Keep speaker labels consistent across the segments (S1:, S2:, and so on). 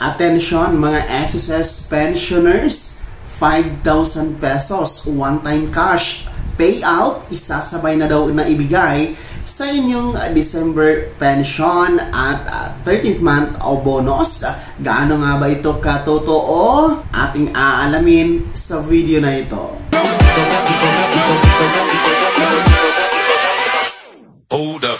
S1: Attention mga SSS pensioners, 5,000 pesos one-time cash payout isasabay na daw na ibigay sa inyong December pension at 13th month o bonus. Gaano nga ba ito katotoo? Ating aalamin sa video na ito.
S2: Hold up.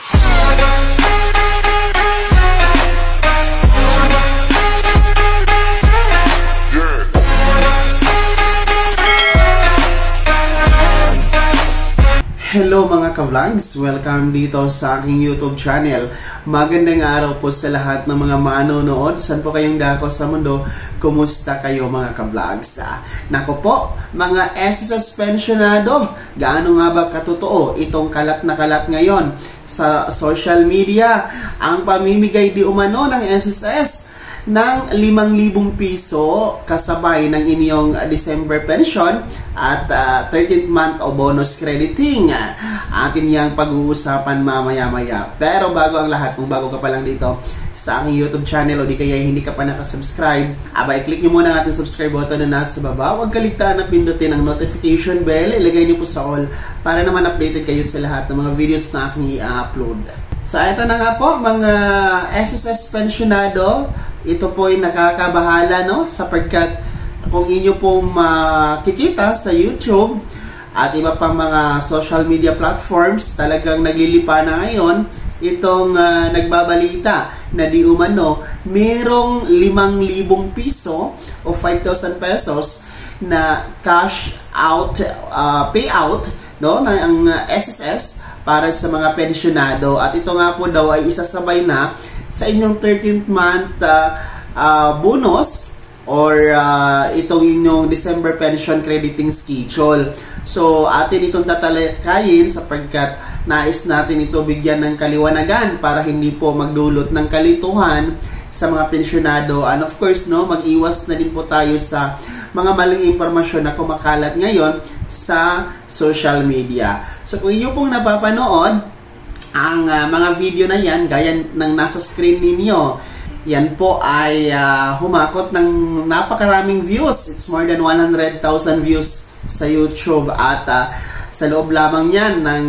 S1: Hello mga ka-vlogs! Welcome dito sa aking YouTube channel. Magandang araw po sa lahat ng mga manonood. Saan po kayong dako sa mundo? Kumusta kayo mga ka-vlogs? Nako po, mga SSS pensionado, gaano nga ba katotoo itong kalat na kalat ngayon sa social media? Ang pamimigay di umano ng SSS ng 5,000 piso kasabay ng inyong December pension at 13th month o bonus crediting. Atin yang pag-uusapan mamaya-maya. Pero bago ang lahat, kung bago ka pa lang dito sa aking YouTube channel o di kaya hindi ka pa nakasubscribe, i-click nyo muna ang ating subscribe button na nasa baba. Huwag kaligtaan na pindutin ang notification bell. Ilagay nyo po sa all para naman updated kayo sa lahat ng mga videos na aking i-upload. So ito na nga po mga SSS pensionado. Ito po ay nakakabahala, no? Sapagkat kung inyo pong makikita sa YouTube at iba pang mga social media platforms, talagang naglilipa na ngayon itong nagbabalita na di umano merong 5,000 piso o 5,000 pesos na cash out payout, no, ng SSS para sa mga pensyonado. At ito nga po daw ay isasabay na sa inyong 13th month bonus or itong inyong December pension crediting schedule. So atin itong tatalakayin sapagkat nais natin ito bigyan ng kaliwanagan para hindi po magdulot ng kalituhan sa mga pensyonado. And of course, no, mag-iwas na din po tayo sa mga maling impormasyon na kumakalat ngayon sa social media. So kung inyo pong napapanood ang mga video na yan, gaya ng nasa screen ninyo, yan po ay humakot ng napakaraming views. It's more than 100,000 views sa YouTube at sa loob lamang yan ng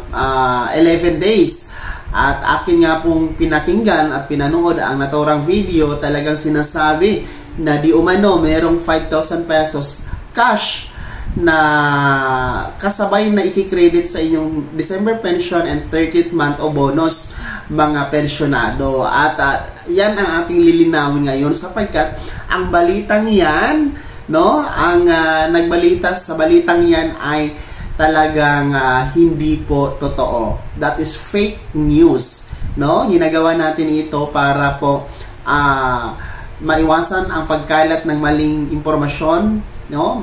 S1: 11 days. At akin nga pong pinakinggan at pinanood ang naturang video, talagang sinasabi na di umano merong 5,000 pesos cash na kasabay na ikikredit sa inyong December pension and 13th month o bonus mga pensyonado. At yan ang ating lilinawin ngayon sapagkat ang balitang yan, no, ang nagbalita sa balitang yan ay talagang hindi po totoo. That is fake news, no? Ginagawa natin ito para po maiwasan ang pagkalat ng maling impormasyon, no?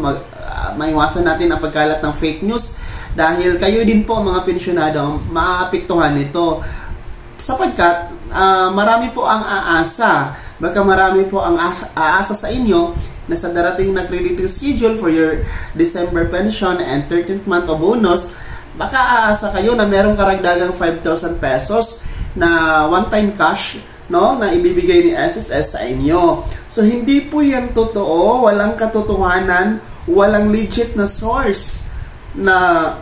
S1: Maiwasan natin ang pagkalat ng fake news dahil kayo din po mga pensyonado ang maapektuhan nito sapagkat marami po ang aasa, baka marami po ang aasa sa inyo na sa darating na crediting schedule for your December pension and 13th month o bonus, baka aasa kayo na merong karagdagang 5,000 pesos na one-time cash, no, na ibibigay ni SSS sa inyo. So hindi po yan totoo, walang katotohanan, walang legit na source na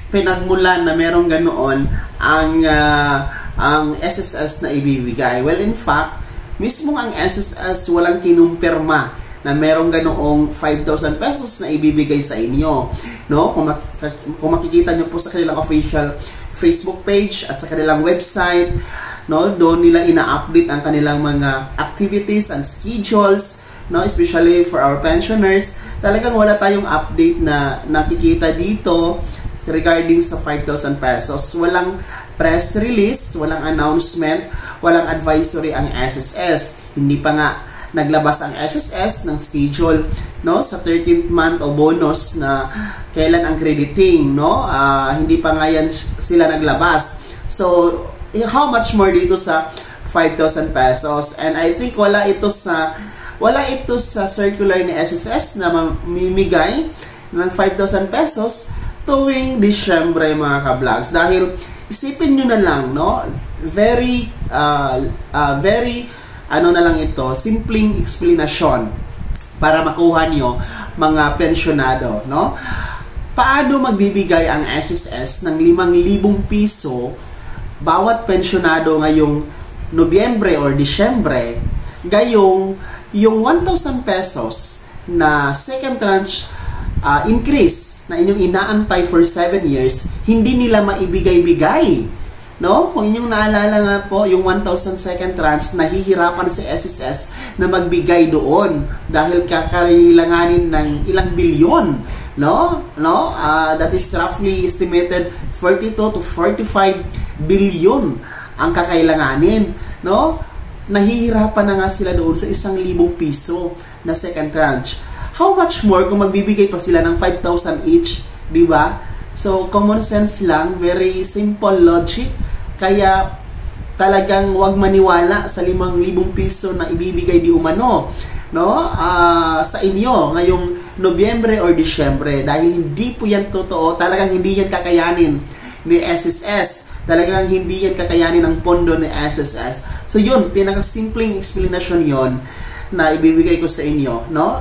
S1: pinagmulan na merong ganoon ang SSS na ibibigay. Well, in fact, mismo ang SSS walang kinumpirma na merong ganoong 5,000 pesos na ibibigay sa inyo, no? Kung makikita nyo po sa kanilang official Facebook page at sa kanilang website, no, doon nila ina-update ang kanilang mga activities and schedules, no, especially for our pensioners. Talagang wala tayong update na nakikita dito regarding sa 5,000 pesos. Walang press release, walang announcement, walang advisory ang SSS. Hindi pa nga naglabas ang SSS ng schedule, no, sa 13th month o bonus na kailan ang crediting, no? Hindi pa nga yan sila naglabas. So, how much more dito sa 5,000 pesos? And I think wala ito sa circular ni SSS na mamimigay ng 5,000 pesos tuwing Disyembre mga ka-vlogs. Dahil isipin nyo na lang, no? Very ano na lang ito, simpleng explanation para makuha nyo mga pensyonado, no? Paano magbibigay ang SSS ng 5,000 piso bawat pensyonado ngayong Nobyembre or Disyembre, gayong yung 1,000 pesos na second tranche increase na inyong inaantay for 7 years, hindi nila maibigay-bigay. No? Kung inyong naalala nga po, yung 1,000 second tranche, nahihirapan si SSS na magbigay doon dahil kakailanganin ng ilang bilyon. No? That is roughly estimated 42 to 45 billion ang kakailanganin. No? Nahihirapan na nga sila doon sa 1,000 piso na second tranche. How much more kung magbibigay pa sila ng 5,000 each, di ba? So, common sense lang, very simple logic. Kaya, talagang wag maniwala sa 5,000 piso na ibibigay di umano, no? Sa inyo, ngayong Nobyembre or Disyembre. Dahil hindi po yan totoo, talagang hindi yan kakayanin ni SSS. Talagang hindi yan kakayanin ng pondo ni SSS. So, yun, pinakasimpleng explanation yon na ibibigay ko sa inyo, no?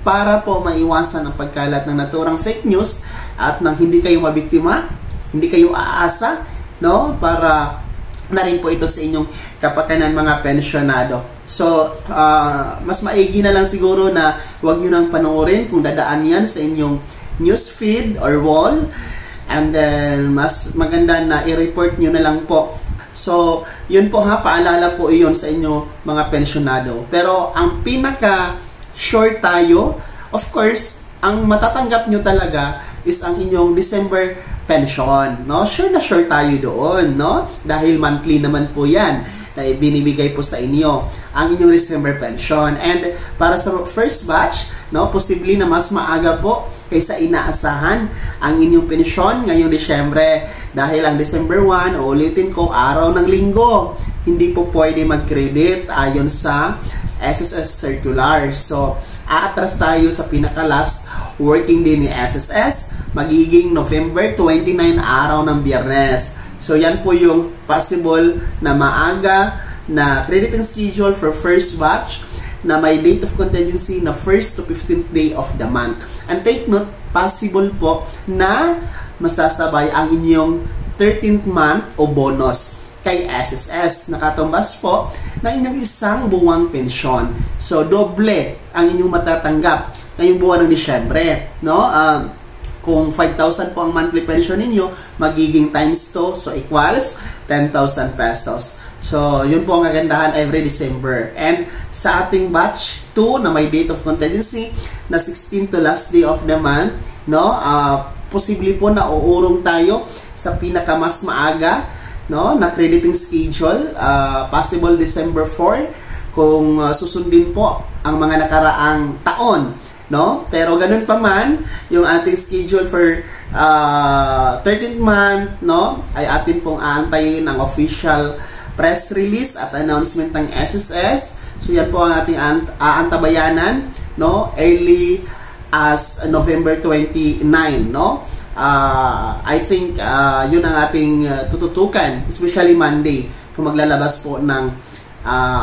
S1: Para po maiwasan ang pagkalat ng naturang fake news at nang hindi kayo mabiktima, hindi kayo aasa, no? Para na rin po ito sa inyong kapakanan mga pensyonado. So, mas maigi na lang siguro na huwag nyo nang panoorin kung dadaan yan sa inyong newsfeed or wall, and then mas maganda na i-report nyo na lang po. So, yun po ha, paalala po iyon sa inyo mga pensyonado. Pero ang pinaka-sure tayo, of course, ang matatanggap nyo talaga is ang inyong December pension, no? Sure na sure tayo doon, no? Dahil monthly naman po yan na binibigay po sa inyo ang inyong December pension. And para sa first batch, no, posible na mas maaga po kaysa inaasahan ang inyong pensyon ngayong Disyembre. Dahil ang December 1, ulitin ko, araw ng linggo, hindi po pwede mag-credit ayon sa SSS circular. So, aatras tayo sa pinaka-last working day ni SSS, magiging November 29, araw ng Biyernes. So, yan po yung possible na maaga na crediting schedule for first batch na may date of contingency na 1st to 15th day of the month. And take note, possible po na masasabay ang inyong 13th month o bonus kay SSS. Nakatumbas po na inyong isang buwang pensyon. So, doble ang inyong matatanggap ngayong buwan ng Disyembre. No? Kung 5,000 po ang monthly pension ninyo, magiging times 2, so equals 10,000 pesos. So, yun po ang kagandahan every December. And sa ating batch 2 na may date of contingency na 16 to last day of the month, no? Posible po na uurong tayo sa pinakamas maaga, no, na crediting schedule, possible December 4 kung susundin po ang mga nakaraang taon, no? Pero ganun pa man, yung ating schedule for 13th month, no, ay atin pong aantayin ang official press release at announcement ng SSS. So yan po ang ating aantabayanan, no, early as November 29, no. I think yun ang ating tututukan, especially Monday, kung maglalabas po ng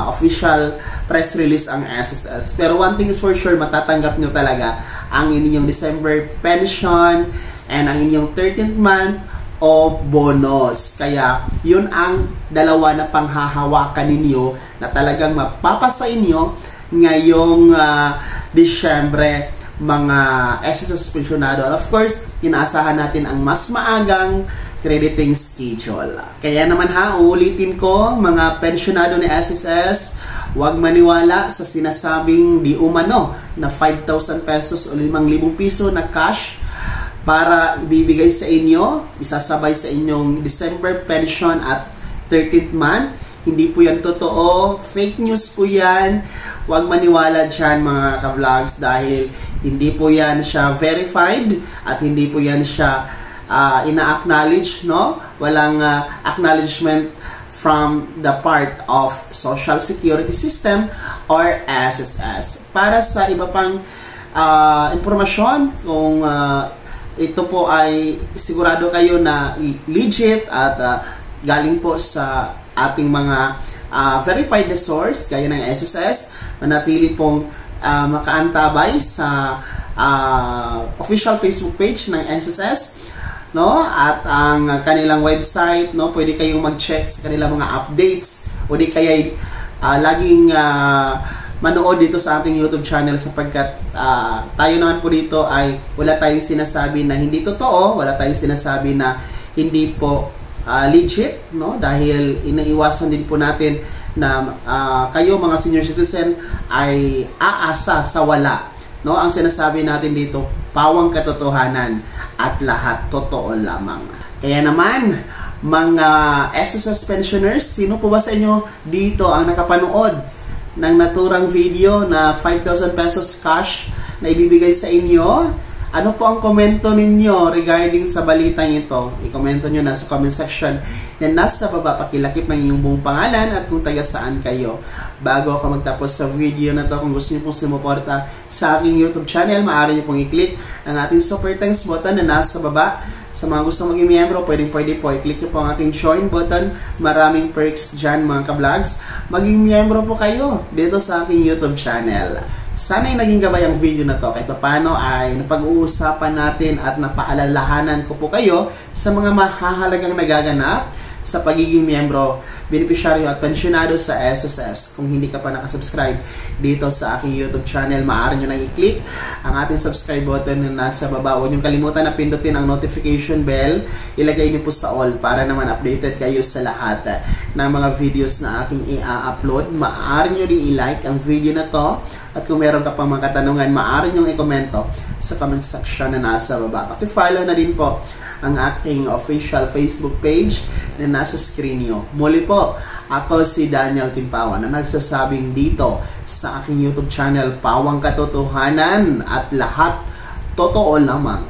S1: official press release ang SSS. Pero one thing is for sure, matatanggap nyo talaga ang inyong December pension and ang inyong 13th month o bonus. Kaya yun ang dalawa na panghahawakan ninyo na talagang mapapasa inyo ngayong Disyembre, mga SSS pensionado. Of course, inaasahan natin ang mas maagang crediting schedule. Kaya naman ha, uulitin ko, mga pensionado ni SSS, huwag maniwala sa sinasabing di umano na 5,000 pesos o 5,000 piso na cash para ibibigay sa inyo, isasabay sa inyong December pension at 13th month. Hindi po yan totoo. Fake news po yan. Huwag maniwala dyan mga ka-vlogs dahil hindi po yan siya verified at hindi po yan siya ina-acknowledge, no? Walang acknowledgement from the part of Social Security System or SSS. Para sa iba pang impormasyon, kung ito po ay sigurado kayo na legit at galing po sa ating mga verified na source gaya ng SSS, manatili pong makaantabay sa official Facebook page ng SSS, no? At ang kanilang website, no, pwede kayong mag-check sa kanilang mga updates, o di kaya laging manood dito sa ating YouTube channel, sapagkat tayo naman po dito ay wala tayong sinasabi na hindi totoo, wala tayong sinasabi na hindi po legit, no? Dahil inaiwasan din po natin na kayo mga senior citizen ay aasa sa wala, no? Ang sinasabi natin dito, pawang katotohanan at lahat totoo lamang. Kaya naman, mga SSS pensioners, sino po ba sa inyo dito ang nakapanood ng naturang video na 5,000 pesos cash na ibibigay sa inyo? Ano po ang komento ninyo regarding sa balitang ito? I-komento nyo na sa comment section na nasa baba. Pakilakip ng inyong buong pangalan at kung taga saan kayo. Bago ako magtapos sa video na to, kung gusto nyo pong sumuporta sa aking YouTube channel, maaari nyo pong i-click ang ating super thanks button na nasa baba. Sa mga gusto maging miyembro, pwede po i-click nyo po ang ating join button. Maraming perks dyan mga ka-vlogs. Maging miyembro po kayo dito sa aking YouTube channel. Sana ay naging gabay ang video na to, kahit paano ay napag-uusapan natin at napaalalahanan ko po kayo sa mga mahahalagang nagaganap sa pagiging miyembro, benepisyaryo at pensyonado sa SSS. Kung hindi ka pa nakasubscribe dito sa aking YouTube channel, maaari nyo lang i-click ang ating subscribe button na nasa baba. Huwag nyo kalimutan na pindutin ang notification bell. Ilagay nyo po sa all para naman updated kayo sa lahat ng mga videos na aking i-upload. Maaari nyo din i-like ang video na to. At kung meron ka pang mga katanungan, maaari nyo i-komento sa comment section na nasa baba. Paki-follow na din po ang aking official Facebook page na nasa screen nyo. Muli po, ako si Daniel Timpawan na nagsasabing dito sa aking YouTube channel, pawang katotohanan at lahat totoo lamang.